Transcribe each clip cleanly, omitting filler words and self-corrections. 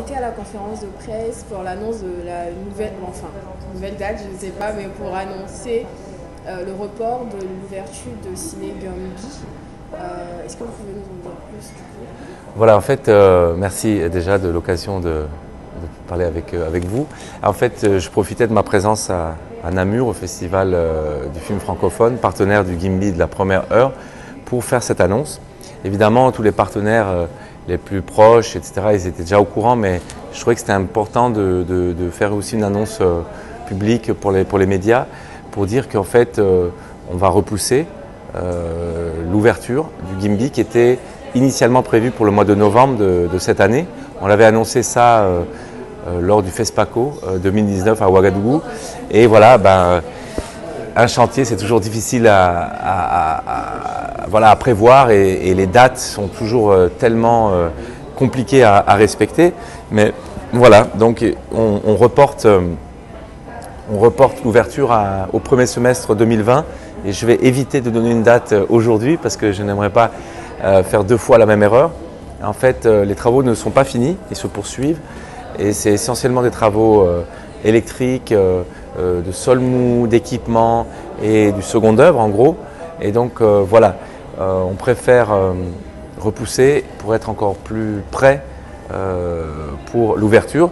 était à la conférence de presse pour l'annonce de la nouvelle date, je ne sais pas, mais pour annoncer le report de l'ouverture de Ciné Gambie. Est-ce que vous pouvez nous en dire plus du coup? Voilà, en fait, merci déjà de l'occasion de parler avec vous. En fait, je profitais de ma présence à Namur, au festival du film francophone, partenaire du Gimbi de la première heure, pour faire cette annonce. Évidemment, tous les partenaires les plus proches, etc., ils étaient déjà au courant, mais je trouvais que c'était important de faire aussi une annonce publique pour les médias, pour dire qu'en fait, on va repousser l'ouverture du Gimbi qui était initialement prévue pour le mois de novembre de cette année. On l'avait annoncé ça lors du FESPACO 2019 à Ouagadougou. Et voilà, un chantier, c'est toujours difficile à prévoir et les dates sont toujours tellement compliquées à respecter. Mais voilà, donc on reporte l'ouverture au premier semestre 2020 et je vais éviter de donner une date aujourd'hui parce que je n'aimerais pas faire deux fois la même erreur. En fait, les travaux ne sont pas finis, ils se poursuivent et c'est essentiellement des travaux électriques, de sol mou, d'équipement et du second œuvre en gros. Et donc voilà, on préfère repousser pour être encore plus prêt pour l'ouverture.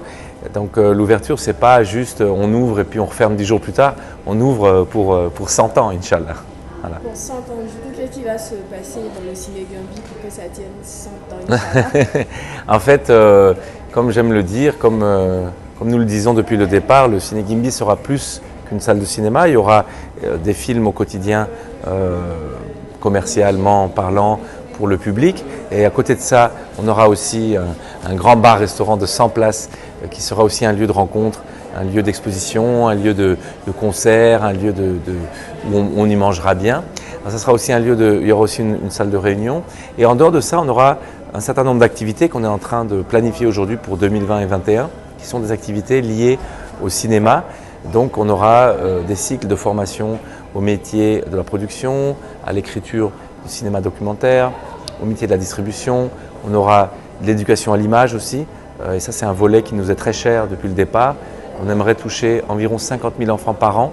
Donc l'ouverture, c'est pas juste on ouvre et puis on referme 10 jours plus tard, on ouvre pour 100 ans, Inch'Allah. Voilà. Pour 100 ans, du coup, qu'est-ce qui va se passer dans le Ciné Gambie pour que ça tienne 100 ans? En fait, comme j'aime le dire, comme nous le disons depuis le départ, le Ciné Gimbi sera plus qu'une salle de cinéma. Il y aura des films au quotidien, commercialement parlant, pour le public. Et à côté de ça, on aura aussi un grand bar-restaurant de 100 places qui sera aussi un lieu de rencontre, un lieu d'exposition, un lieu de concert, un lieu où on y mangera bien. Alors, ça sera aussi un lieu il y aura aussi une salle de réunion. Et en dehors de ça, on aura un certain nombre d'activités qu'on est en train de planifier aujourd'hui pour 2020 et 2021, qui sont des activités liées au cinéma. Donc on aura des cycles de formation au métier de la production, à l'écriture du cinéma documentaire, au métier de la distribution. On aura de l'éducation à l'image aussi. Et ça, c'est un volet qui nous est très cher depuis le départ. On aimerait toucher environ 50 000 enfants par an.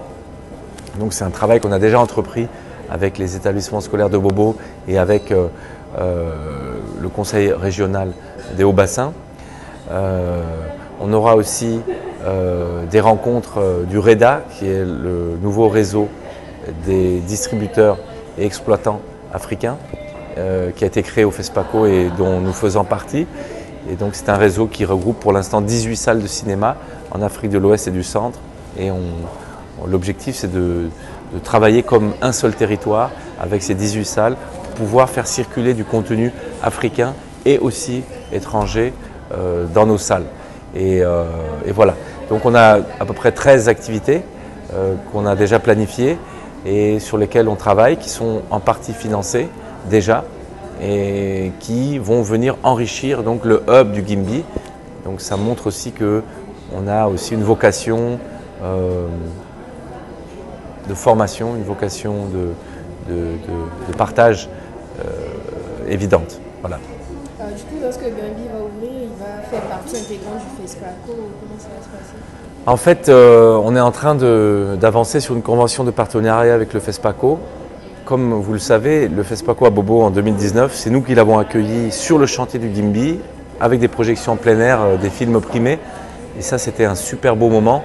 Donc c'est un travail qu'on a déjà entrepris avec les établissements scolaires de Bobo et avec le conseil régional des Hauts-Bassins. On aura aussi des rencontres du REDA, qui est le nouveau réseau des distributeurs et exploitants africains, qui a été créé au FESPACO et dont nous faisons partie. Et donc c'est un réseau qui regroupe pour l'instant 18 salles de cinéma en Afrique de l'Ouest et du Centre. Et l'objectif, c'est de travailler comme un seul territoire avec ces 18 salles pour pouvoir faire circuler du contenu africain et aussi étranger dans nos salles. Et voilà. Donc on a à peu près 13 activités qu'on a déjà planifiées et sur lesquelles on travaille, qui sont en partie financées déjà et qui vont venir enrichir donc le hub du Gimbi. Donc ça montre aussi qu'on a aussi une vocation de formation, une vocation de partage évidente. Voilà. Du coup, lorsque Gambie va ouvrir, il va faire partie intégrante du FESPACO. Comment ça va se passer? En fait, on est en train d'avancer sur une convention de partenariat avec le FESPACO. Comme vous le savez, le FESPACO à Bobo en 2019, c'est nous qui l'avons accueilli sur le chantier du Gimbi, avec des projections en plein air, des films primés. Et ça, c'était un super beau moment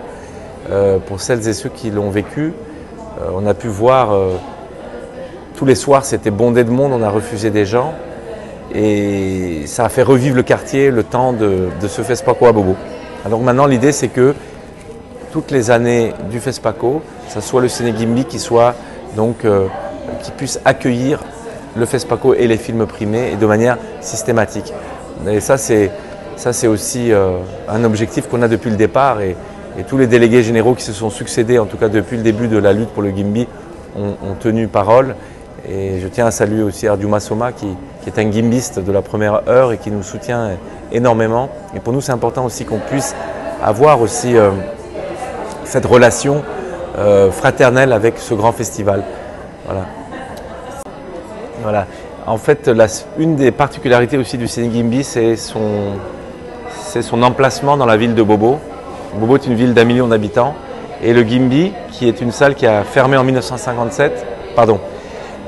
pour celles et ceux qui l'ont vécu. On a pu voir, tous les soirs, c'était bondé de monde, on a refusé des gens. Et ça a fait revivre le quartier le temps de ce FESPACO à Bobo. Alors maintenant, l'idée, c'est que toutes les années du FESPACO, ça soit le Ciné Gimbi qui puisse accueillir le FESPACO et les films primés et de manière systématique. Et ça, c'est aussi un objectif qu'on a depuis le départ et tous les délégués généraux qui se sont succédés, en tout cas depuis le début de la lutte pour le Gimbi, ont tenu parole. Et je tiens à saluer aussi Ardiouma Soma qui est un gimbiste de la première heure et qui nous soutient énormément. Et pour nous, c'est important aussi qu'on puisse avoir aussi cette relation fraternelle avec ce grand festival. Voilà. Voilà. En fait, une des particularités aussi du Ciné Gimbi, c'est c'est son emplacement dans la ville de Bobo. Bobo est une ville d'1 million d'habitants. Et le Gimbi, qui est une salle qui a fermé en 1957,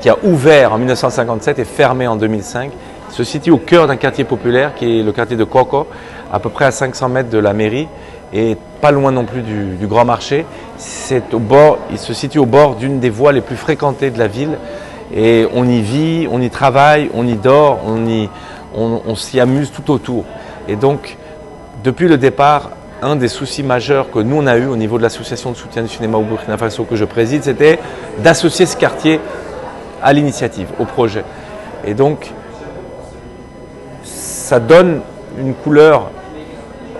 qui a ouvert en 1957 et fermé en 2005, se situe au cœur d'un quartier populaire qui est le quartier de Coco, à peu près à 500 mètres de la mairie et pas loin non plus du Grand Marché. Il se situe au bord d'une des voies les plus fréquentées de la ville et on y vit, on y travaille, on y dort, on s'y amuse tout autour. Et donc, depuis le départ, un des soucis majeurs que nous on a eu au niveau de l'association de soutien du cinéma au Burkina Faso que je préside, c'était d'associer ce quartier à l'initiative, au projet. Et donc, ça donne une couleur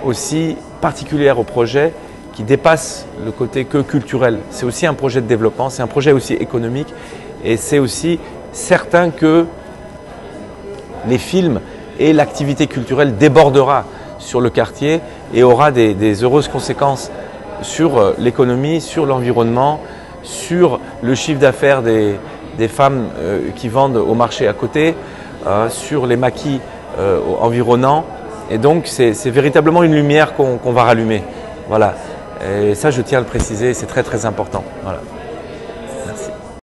aussi particulière au projet qui dépasse le côté que culturel. C'est aussi un projet de développement, c'est un projet aussi économique et c'est aussi certain que les films et l'activité culturelle débordera sur le quartier et aura des heureuses conséquences sur l'économie, sur l'environnement, sur le chiffre d'affaires des femmes qui vendent au marché à côté, sur les maquis environnants. Et donc c'est véritablement une lumière qu'on va rallumer. Voilà. Et ça je tiens à le préciser, c'est très très important. Voilà.